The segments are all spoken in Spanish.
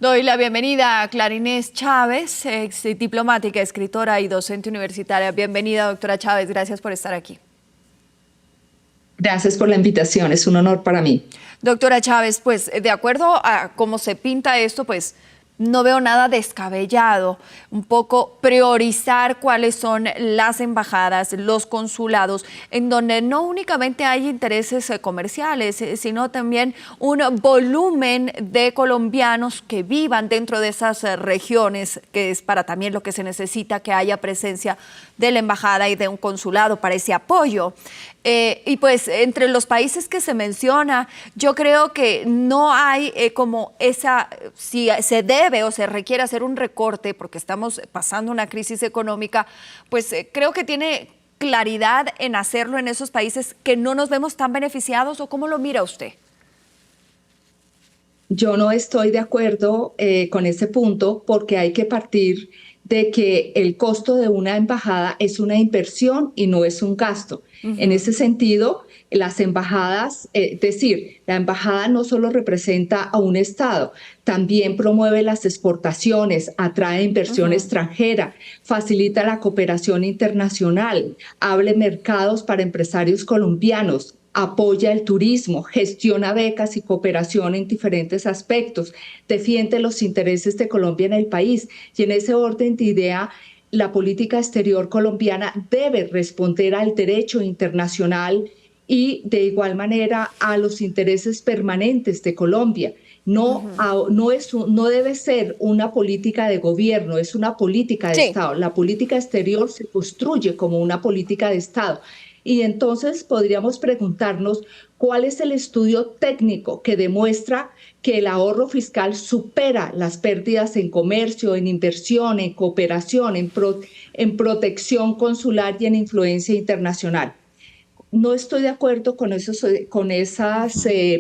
Doy la bienvenida a Clara Inés Chávez, diplomática, escritora y docente universitaria. Bienvenida, doctora Chávez, gracias por estar aquí. Gracias por la invitación, es un honor para mí. Doctora Chávez, pues de acuerdo a cómo se pinta esto, pues no veo nada descabellado, un poco priorizar cuáles son las embajadas, los consulados, en donde no únicamente hay intereses comerciales, sino también un volumen de colombianos que vivan dentro de esas regiones, que es para también lo que se necesita, que haya presencia de la embajada y de un consulado para ese apoyo. Y pues entre los países que se menciona, yo creo que no hay como esa, si se debe o se requiere hacer un recorte porque estamos pasando una crisis económica, pues creo que tiene claridad en hacerlo en esos países que no nos vemos tan beneficiados. ¿O cómo lo mira usted? Yo no estoy de acuerdo con ese punto porque hay que partir de que el costo de una embajada es una inversión y no es un gasto. En ese sentido, las embajadas, es decir, la embajada no solo representa a un Estado, también promueve las exportaciones, atrae inversión extranjera, facilita la cooperación internacional, abre mercados para empresarios colombianos, apoya el turismo, gestiona becas y cooperación en diferentes aspectos, defiende los intereses de Colombia en el país. Y en ese orden de idea, la política exterior colombiana debe responder al derecho internacional y de igual manera a los intereses permanentes de Colombia. No debe ser una política de gobierno, es una política de Sí. Estado. La política exterior se construye como una política de Estado. Y entonces podríamos preguntarnos cuál es el estudio técnico que demuestra que el ahorro fiscal supera las pérdidas en comercio, en inversión, en cooperación, en protección consular y en influencia internacional. No estoy de acuerdo con esos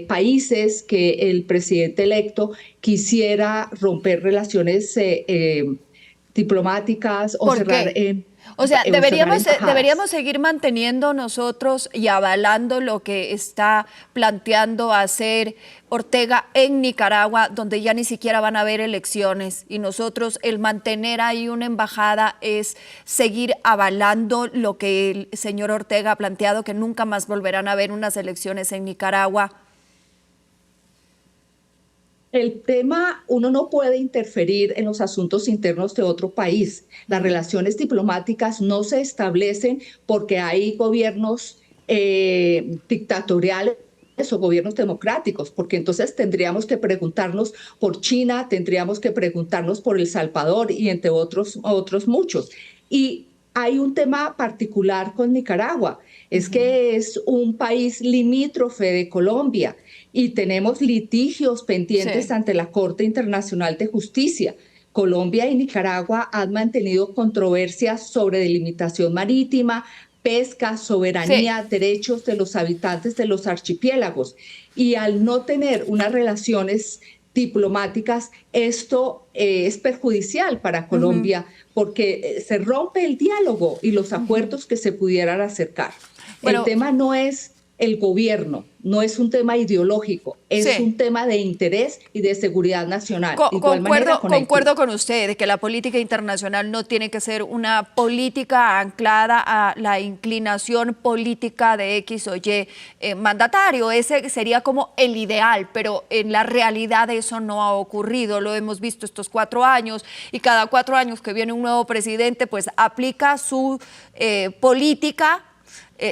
países que el presidente electo quisiera romper relaciones diplomáticas o ¿Por cerrar, qué? O sea, embajadas. deberíamos seguir manteniendo nosotros y avalando lo que está planteando hacer Ortega en Nicaragua, donde ya ni siquiera van a haber elecciones. Y nosotros, el mantener ahí una embajada es seguir avalando lo que el señor Ortega ha planteado, que nunca más volverán a haber unas elecciones en Nicaragua. El tema, uno no puede interferir en los asuntos internos de otro país. Las relaciones diplomáticas no se establecen porque hay gobiernos dictatoriales o gobiernos democráticos, porque entonces tendríamos que preguntarnos por China, tendríamos que preguntarnos por El Salvador y entre otros muchos. Y hay un tema particular con Nicaragua, es que es un país limítrofe de Colombia y tenemos litigios pendientes Sí. ante la Corte Internacional de Justicia. Colombia y Nicaragua han mantenido controversias sobre delimitación marítima, pesca, Sí. soberanía, derechos de los habitantes de los archipiélagos. Y al no tener unas relaciones diplomáticas, esto es perjudicial para Colombia porque se rompe el diálogo y los acuerdos que se pudieran acercar. El Bueno, tema no es el gobierno, no es un tema ideológico, es sí. un tema de interés y de seguridad nacional. De igual manera con Haití. Concuerdo con usted de que la política internacional no tiene que ser una política anclada a la inclinación política de X o Y mandatario. Ese sería como el ideal, pero en la realidad eso no ha ocurrido. Lo hemos visto estos 4 años y cada 4 años que viene un nuevo presidente, pues aplica su política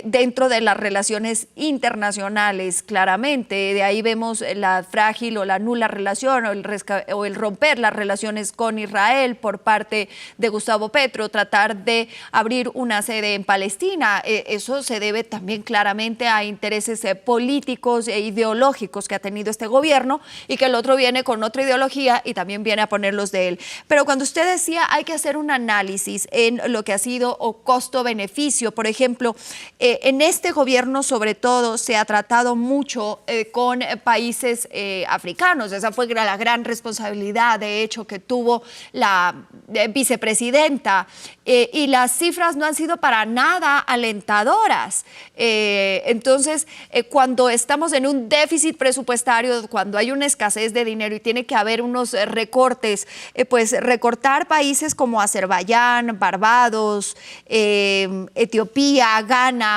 dentro de las relaciones internacionales, claramente. De ahí vemos la frágil o la nula relación o el romper las relaciones con Israel por parte de Gustavo Petro, tratar de abrir una sede en Palestina. Eso se debe también claramente a intereses políticos e ideológicos que ha tenido este gobierno y que el otro viene con otra ideología y también viene a ponerlos de él. Pero cuando usted decía hay que hacer un análisis en lo que ha sido o costo-beneficio, por ejemplo, En este gobierno, sobre todo, se ha tratado mucho con países africanos. Esa fue la gran responsabilidad, de hecho, que tuvo la vicepresidenta. Y las cifras no han sido para nada alentadoras. Entonces, cuando estamos en un déficit presupuestario, cuando hay una escasez de dinero y tiene que haber unos recortes, pues recortar países como Azerbaiyán, Barbados, Etiopía, Ghana,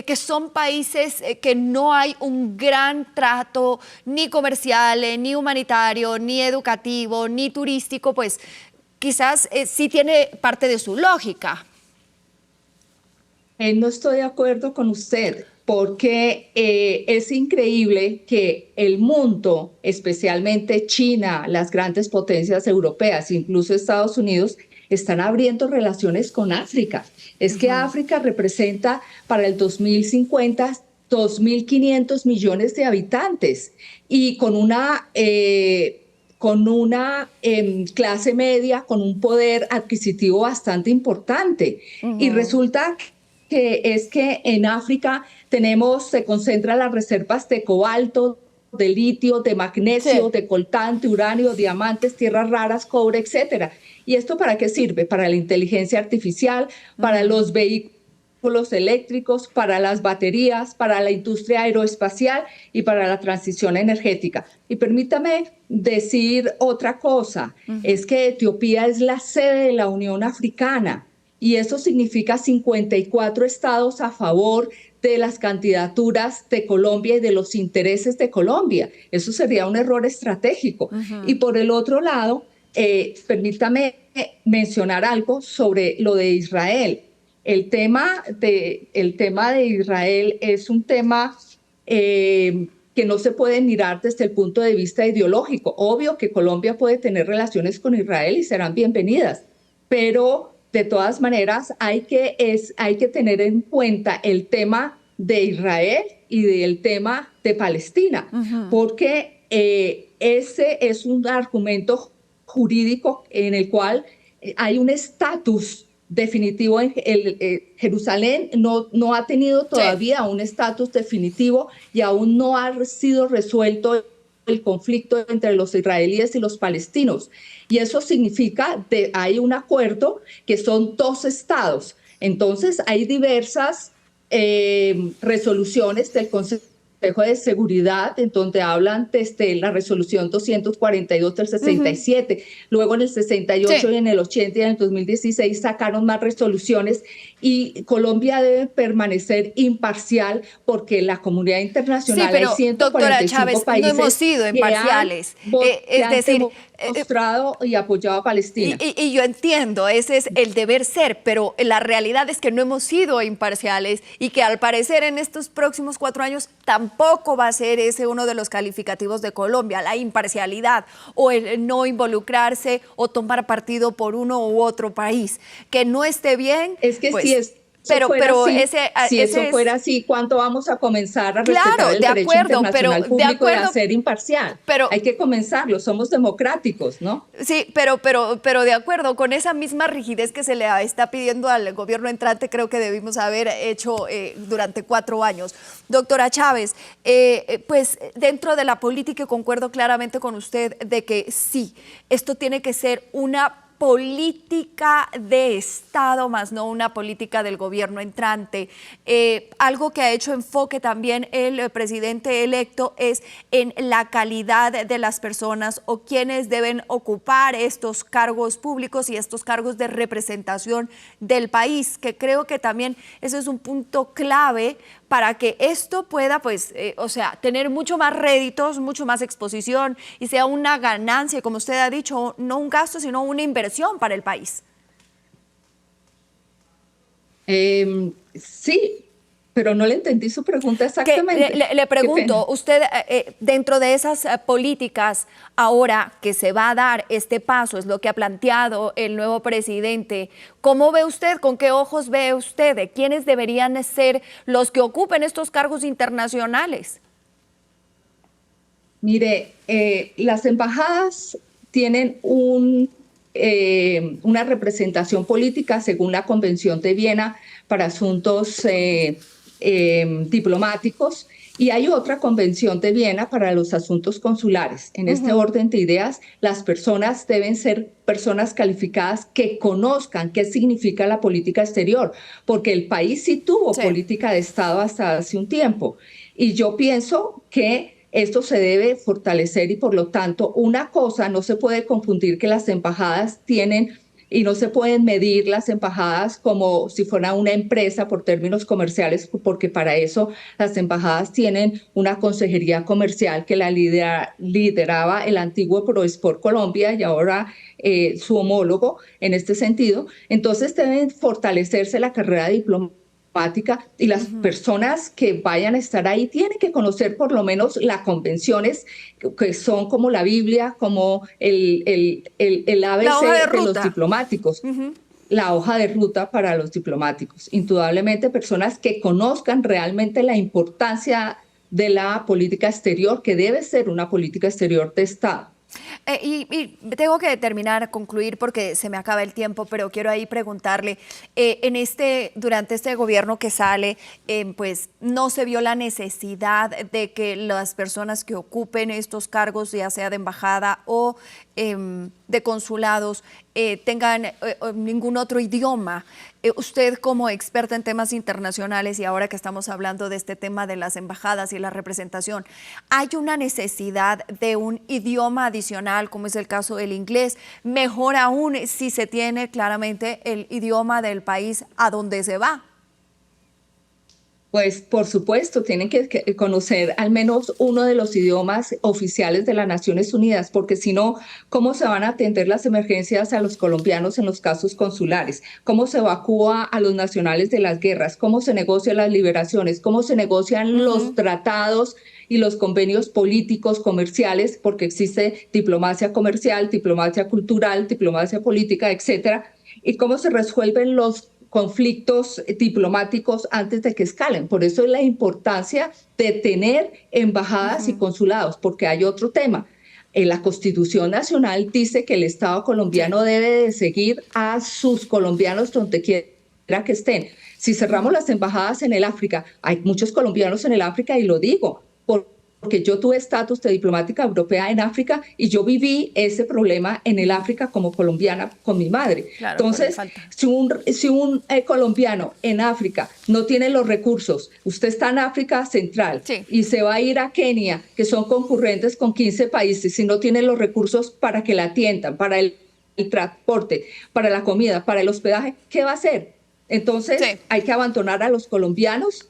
que son países que no hay un gran trato ni comercial, ni humanitario, ni educativo, ni turístico, pues quizás sí tiene parte de su lógica. No estoy de acuerdo con usted, porque es increíble que el mundo, especialmente China, las grandes potencias europeas, incluso Estados Unidos, están abriendo relaciones con África. Es que África representa para el 2050 2.500 millones de habitantes y con una clase media, con un poder adquisitivo bastante importante. Y resulta que en África se concentran las reservas de cobalto, de litio, de magnesio, Sí. de coltante, uranio, diamantes, tierras raras, cobre, etcétera. ¿Y esto para qué sirve? Para la inteligencia artificial, para los vehículos eléctricos, para las baterías, para la industria aeroespacial y para la transición energética. Y permítame decir otra cosa, es que Etiopía es la sede de la Unión Africana. Y eso significa 54 estados a favor de las candidaturas de Colombia y de los intereses de Colombia. Eso sería un error estratégico. Y por el otro lado, permítame mencionar algo sobre lo de Israel. El tema de Israel es un tema que no se puede mirar desde el punto de vista ideológico. Obvio que Colombia puede tener relaciones con Israel y serán bienvenidas, pero de todas maneras hay que tener en cuenta el tema de Israel y el tema de Palestina, porque ese es un argumento jurídico en el cual hay un estatus definitivo. Jerusalén no ha tenido todavía un estatus definitivo y aún no ha sido resuelto el conflicto entre los israelíes y los palestinos. Y eso significa que hay un acuerdo que son 2 estados. Entonces hay diversas resoluciones del Consejo de Seguridad, en donde hablan desde la resolución 242 del 67, luego en el 68 y en el 80 y en el 2016 sacaron más resoluciones, y Colombia debe permanecer imparcial porque la comunidad internacional, pero, hay 145 doctora Chávez, países no hemos sido imparciales. que han demostrado y apoyado a Palestina. Y yo entiendo, ese es el deber ser, pero la realidad es que no hemos sido imparciales y que al parecer en estos próximos 4 años tampoco va a ser ese uno de los calificativos de Colombia, la imparcialidad o el no involucrarse o tomar partido por uno u otro país. Que no esté bien, es que pues, si es si eso fuera así, ¿cuánto vamos a comenzar a respetar el derecho internacional público y a ser imparcial? Hay que comenzarlo, somos democráticos, ¿no? Sí, pero de acuerdo, con esa misma rigidez que se le está pidiendo al gobierno entrante, creo que debimos haber hecho durante 4 años. Doctora Chávez, pues dentro de la política concuerdo claramente con usted de que sí, esto tiene que ser una política de Estado, más no una política del gobierno entrante. Algo que ha hecho enfoque también el presidente electo es en la calidad de las personas o quienes deben ocupar estos cargos públicos y estos cargos de representación del país, que creo que también ese es un punto clave para que esto pueda, pues, tener mucho más réditos, mucho más exposición y sea una ganancia, como usted ha dicho, no un gasto, sino una inversión para el país. Sí, pero no le entendí su pregunta exactamente. Le pregunto, usted, dentro de esas políticas, ahora que se va a dar este paso, es lo que ha planteado el nuevo presidente, ¿cómo ve usted, con qué ojos ve usted, de quiénes deberían ser los que ocupen estos cargos internacionales? Mire, las embajadas tienen una representación política según la Convención de Viena para asuntos diplomáticos, y hay otra convención de Viena para los asuntos consulares. En este orden de ideas, las personas deben ser personas calificadas que conozcan qué significa la política exterior, porque el país sí tuvo política de Estado hasta hace un tiempo. Y yo pienso que esto se debe fortalecer y por lo tanto una cosa no se puede confundir que las embajadas tienen y no se pueden medir las embajadas como si fuera una empresa por términos comerciales, porque para eso las embajadas tienen una consejería comercial que la lideraba el antiguo ProExport Colombia y ahora su homólogo en este sentido. Entonces deben fortalecerse la carrera diplomática y las personas que vayan a estar ahí tienen que conocer por lo menos las convenciones que son como la Biblia, como el ABC de los diplomáticos. La hoja de ruta para los diplomáticos. Indudablemente personas que conozcan realmente la importancia de la política exterior, que debe ser una política exterior de Estado. Y tengo que terminar, concluir porque se me acaba el tiempo, pero quiero ahí preguntarle, durante este gobierno que sale, pues no se vio la necesidad de que las personas que ocupen estos cargos, ya sea de embajada o de consulados, tengan ningún otro idioma. Usted como experta en temas internacionales y ahora que estamos hablando de este tema de las embajadas y la representación, ¿hay una necesidad de un idioma adicional como es el caso del inglés? Mejor aún si se tiene claramente el idioma del país a donde se va. Pues por supuesto, tienen que conocer al menos uno de los idiomas oficiales de las Naciones Unidas, porque si no, ¿cómo se van a atender las emergencias a los colombianos en los casos consulares? ¿Cómo se evacúa a los nacionales de las guerras? ¿Cómo se negocian las liberaciones? ¿Cómo se negocian los tratados y los convenios políticos, comerciales? Porque existe diplomacia comercial, diplomacia cultural, diplomacia política, etcétera. ¿Y cómo se resuelven los conflictos diplomáticos antes de que escalen? Por eso es la importancia de tener embajadas y consulados, porque hay otro tema. La Constitución Nacional dice que el Estado colombiano debe de seguir a sus colombianos donde quiera que estén. Si cerramos las embajadas en el África, hay muchos colombianos en el África y lo digo, porque yo tuve estatus de diplomática europea en África y yo viví ese problema en el África como colombiana con mi madre. Claro, entonces, si un colombiano en África no tiene los recursos, usted está en África Central y se va a ir a Kenia, que son concurrentes con 15 países, y no tiene los recursos para que la atiendan, para el transporte, para la comida, para el hospedaje, ¿qué va a hacer? Entonces, hay que abandonar a los colombianos.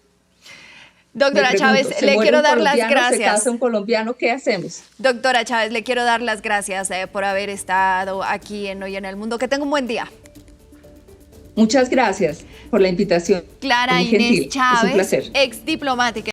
Doctora Chávez, le quiero dar las gracias. Se casa un colombiano, ¿qué hacemos? Doctora Chávez, le quiero dar las gracias por haber estado aquí en Hoy en el Mundo. Que tenga un buen día. Muchas gracias por la invitación. Clara Inés Chávez, ex diplomática.